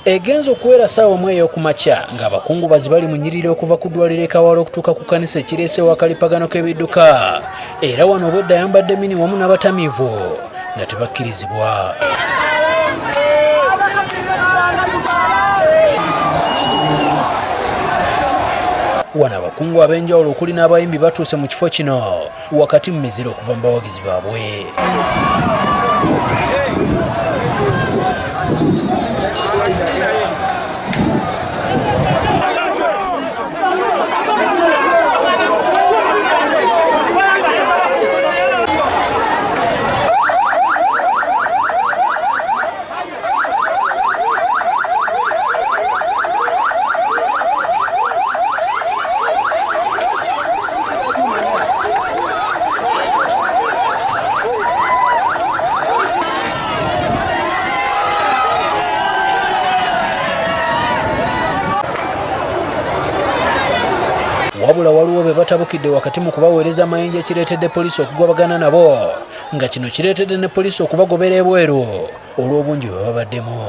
egenzo okuwera ssaawa mu ey'okumakya ng'abakungubazi bali mu nnyiriri okuva ku ddwaliro Kawala okutuuka ku kkanisa ekireesewo akalipagano k'ebidduka era wano obwedda ayambadde mini wamu n'abatamiivu nga tebakkirizibwa. Wano abakungu ab'enjawulo okuli n'abayimbi batuuse mu kifo kino wakati mu miziro okuva mu bawagizi baabwe. Wabula waliwo be batabukidde wakati mu kubaweereza amayinja ekireetedde poliisi okugobagana nabo nga kino kireetedde ne poliisi okubagobera ebweru olw'obungi bwe babaddemu.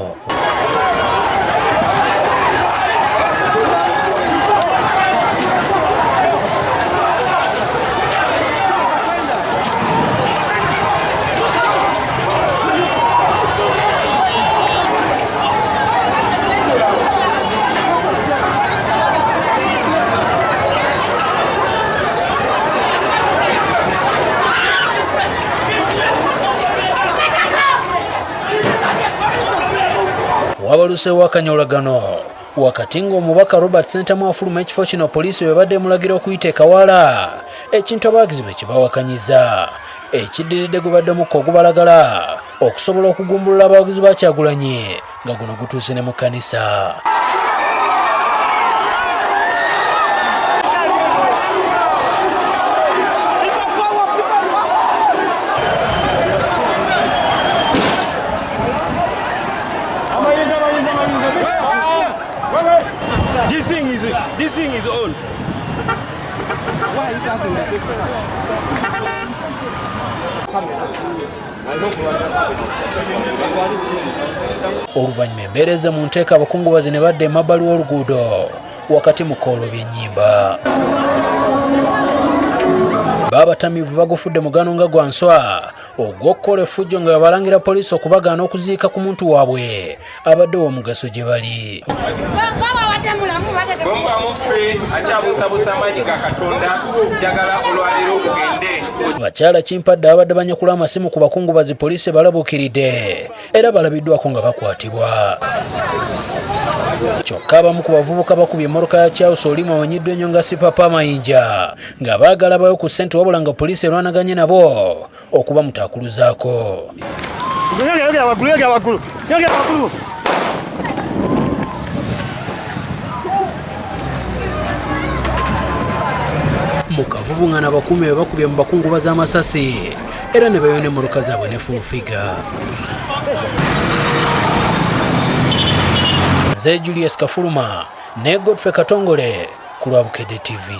Wabaluseewo akanyolagano wakati ng'omubaka Robert Ssentamu afuluma ekifo kino poliisi bwe badde emulagira okuyita Kawala, ekintu abawagizi bwe kibawakanyiza ekiddiridde gubadde mukka ogubalagala okusobola okugumbulula abawagizi ba Kyagulanyi nga guno gutuuse ne mu kkanisa. This thing is on. Why it doesn't Oluvannyuma embeereza mu nteeka abakungubazi ne badda emabbali w'oluguudo wakati mu koolo by'ennyimba. Baabatamiivu bagufudde mugano nga gwa nswa ogw'okukola effujjo nga balangira poliisi okubagaana okuziika ku muntu waabwe abadde w'omugaso gye bali. Bakyala Kimpadde abadde banyakula amasimu ku bakungubazi poliisi balabuukiridde era balabiddwako nga bakwatibwa. Kyokka abamu ku bavubuka bakubye emmotoka ya Kyawusa olimu amanyiddwa ennyo nga Sipapa Mayinja nga baagala bayo ku ssente wabula nga poliisi erwanaganye nabo okuba mutaakuluzaako. Mu kavuvuŋŋaana abakuumi be bakubye mu bakungubazi amasasi era ne bayona emmotoka zaabwe ne fulfiga. Nze Julius Kafuluma ne Godfrey Katongole ku lwa Bukedde TV.